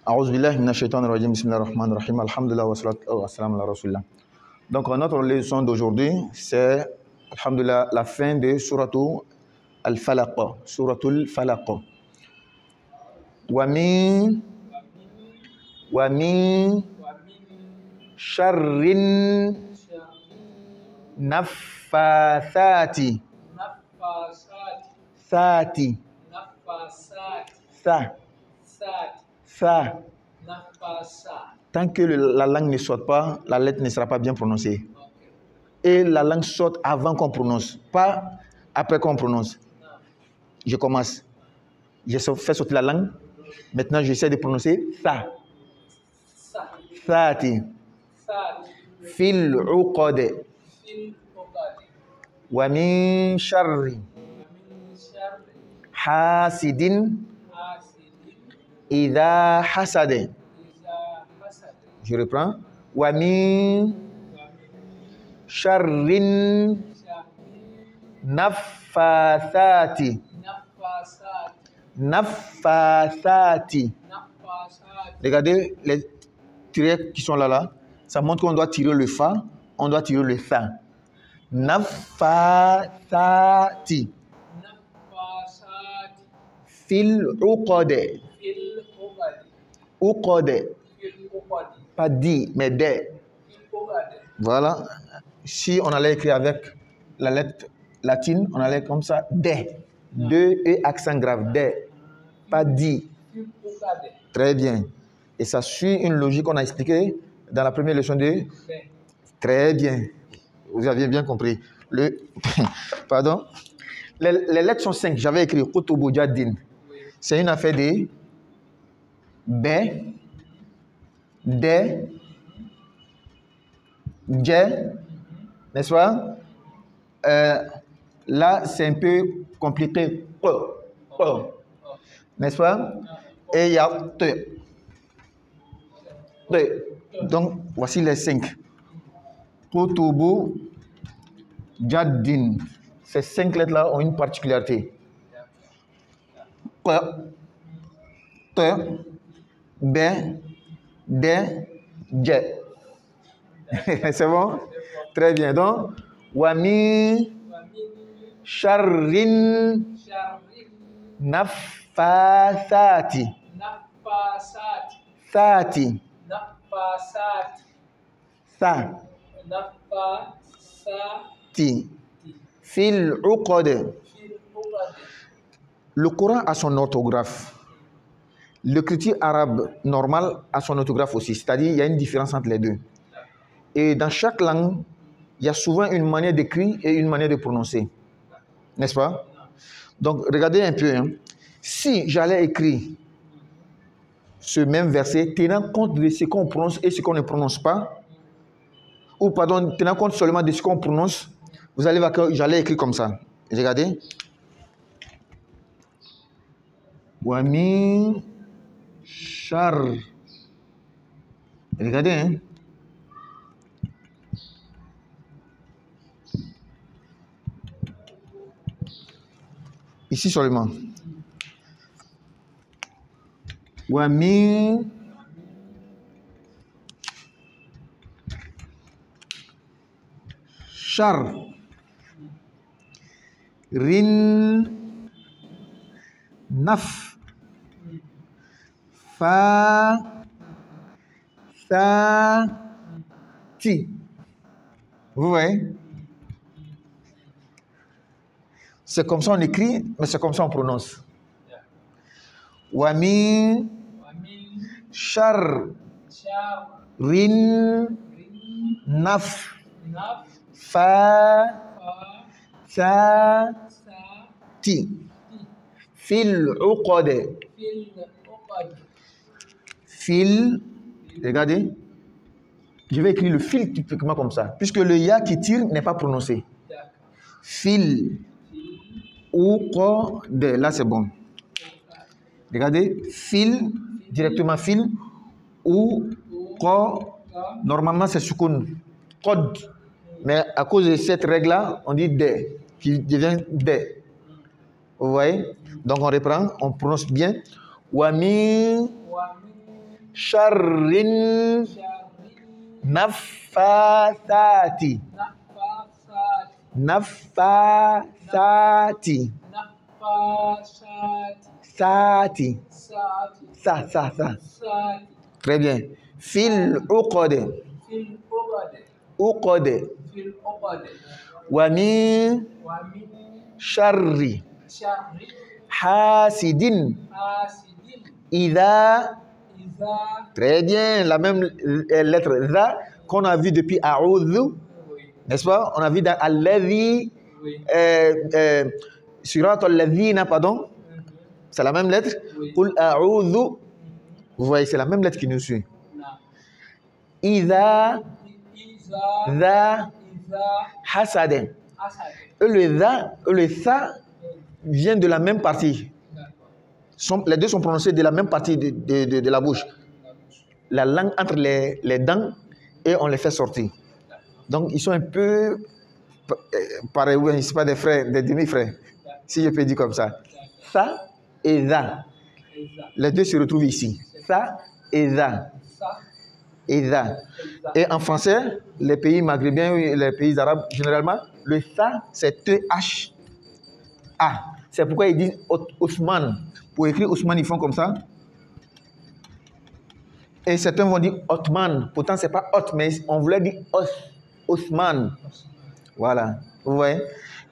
A'udhu billahi minash shaitanir rajim. Bismillahir rahmanir rahim. Alhamdulillah wa salatu wa salam ala rasulillah. Donc notre leçon d'aujourd'hui, c'est alhamdulillah la fin de suratul al-Falaq. Suratul Falaq. Wa min sharrin naffathati. Thati. Ça. Tant que la langue ne saute pas, la lettre ne sera pas bien prononcée. Et la langue saute avant qu'on prononce, pas après qu'on prononce. Je commence. Je fais sauter la langue. Maintenant, j'essaie de prononcer ça. Thati. Fil uqad. Wa min sharri hasidin idha hasade. Je reprends. Wa min sharrin naffathati. Regardez les tirets qui sont là. Ça montre qu'on doit tirer le fa, on doit tirer le tha. Naffathati. Fil uqad. Uqad. Pas dit, mais de. Voilà. Si on allait écrire avec la lettre latine, on allait comme ça, de. De et accent grave, de. Pas dit. Très bien. Et ça suit une logique qu'on a expliquée dans la première leçon de. Très bien. Vous aviez bien compris. Pardon. Les lettres sont 5. J'avais écrit Kutubu Jaddin. C'est une affaire de B, D, J, n'est-ce pas? Là, c'est un peu compliqué. N'est-ce pas? Et il y a T. Donc, voici les 5. Kutubu Jaddin. Ces 5 lettres-là ont une particularité. T, B, D, J. C'est bon? Très bien. Donc, wa min sharrin naffathati. Thati. Ti. Fil uqad. Le Coran a son orthographe. L'écriture arabe normale a son orthographe aussi. C'est-à-dire il y a une différence entre les deux. Et dans chaque langue, il y a souvent une manière d'écrire et une manière de prononcer. N'est-ce pas? Donc, regardez un peu. Si j'allais écrire ce même verset, tenant compte de ce qu'on prononce et ce qu'on ne prononce pas, ou pardon, tenant compte seulement de ce qu'on prononce, vous allez voir que j'allais écrire comme ça. Regardez. Wa min shar. Regardez. Ici seulement. Wa min shar rin naf fa sa ti. Vous voyez? C'est comme ça on écrit, mais c'est comme ça on prononce. Wa min shar rin naf fa sa ti fil uqad. Fil, regardez, je vais écrire le fil typiquement comme ça, puisque le ya qui tire n'est pas prononcé. Fil, uqad, là c'est bon. Regardez, fil, directement fil, uqad, normalement c'est sukun, qad, mais à cause de cette règle-là, on dit de, qui devient de. Vous voyez? Donc on reprend, on prononce bien. Wa min sharrin naffathati. Naffathati. Sati. Sa. Très bien. Fil uqad. Uqad. Wa min sharri hasidin idha. Très bien. La même lettre dha qu'on a vu depuis a'udhu. N'est-ce pas? On a vu dans alladhi, surat al-ladhina, pardon. C'est la même lettre. Qul a'udhu. Vous voyez, c'est la même lettre qui nous suit. Idha, dha, hasadin. Le dha et le tha viennent de la même partie. Les deux sont prononcés de la même partie de la bouche. La langue entre les dents et on les fait sortir. Donc, ils sont un peu pareils, oui, ce pas des frères, des demi-frères, si je peux dire comme ça. Ça et dha. Les deux se retrouvent ici. Ça et dha. Et dha. Et en français, les pays maghrébins, les pays arabes, généralement, le ça, c'est T-H-A. C'est pourquoi ils disent Othman. Pour écrire Othman, ils font comme ça. Et certains vont dire Othman. Pourtant, ce n'est pas Oth, mais on voulait dire Othman. Voilà. Vous voyez?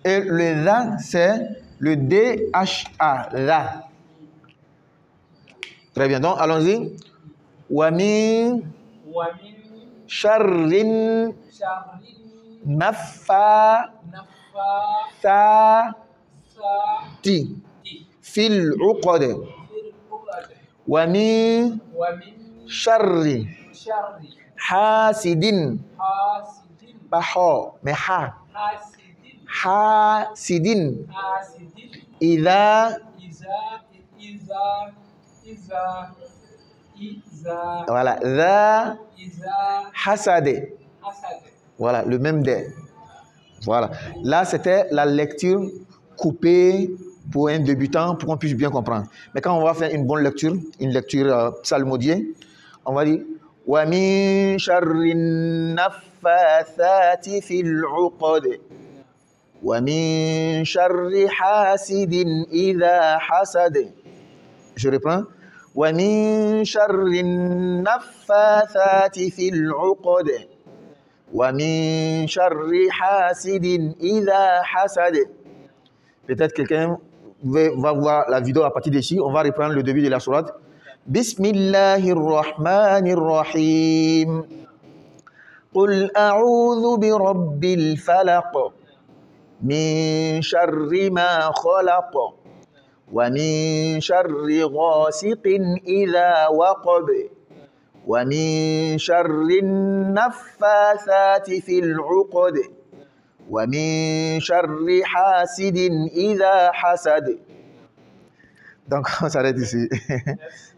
Et le dha, c'est le D-H-A. Dha. Très bien. Donc, allons-y. Wa min sharrin naffathati fil uqad. Wa min sharri hasidin. Pas ha, mais ha. Hasidin. Idha. Voilà. Dha hasade. Voilà, le même dé. Voilà. Là, c'était la lecture coupée pour un débutant, pour qu'on puisse bien comprendre. Mais quand on va faire une bonne lecture, une lecture psalmodiée, on va dire wa min sharrin naffathati fil uqad wa min sharri hasidin idha hasad. Je reprends. Wa min sharrin naffathati fil uqad wa min sharri hasidin idha hasad. Peut-être quelqu'un va voir la vidéo à partir d'ici. On va reprendre le début de la sourate. Bismillahirrahmanirrahim. Qul a'udhu bi rabbil falaq min sharri ma khalaq wa min sharri ghasiqin idha waqab wa min sharri naffathati fil 'uqad wa min sharri hasidin idha hasad. Donc on s'arrête ici.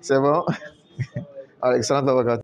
C'est bon? Excellent.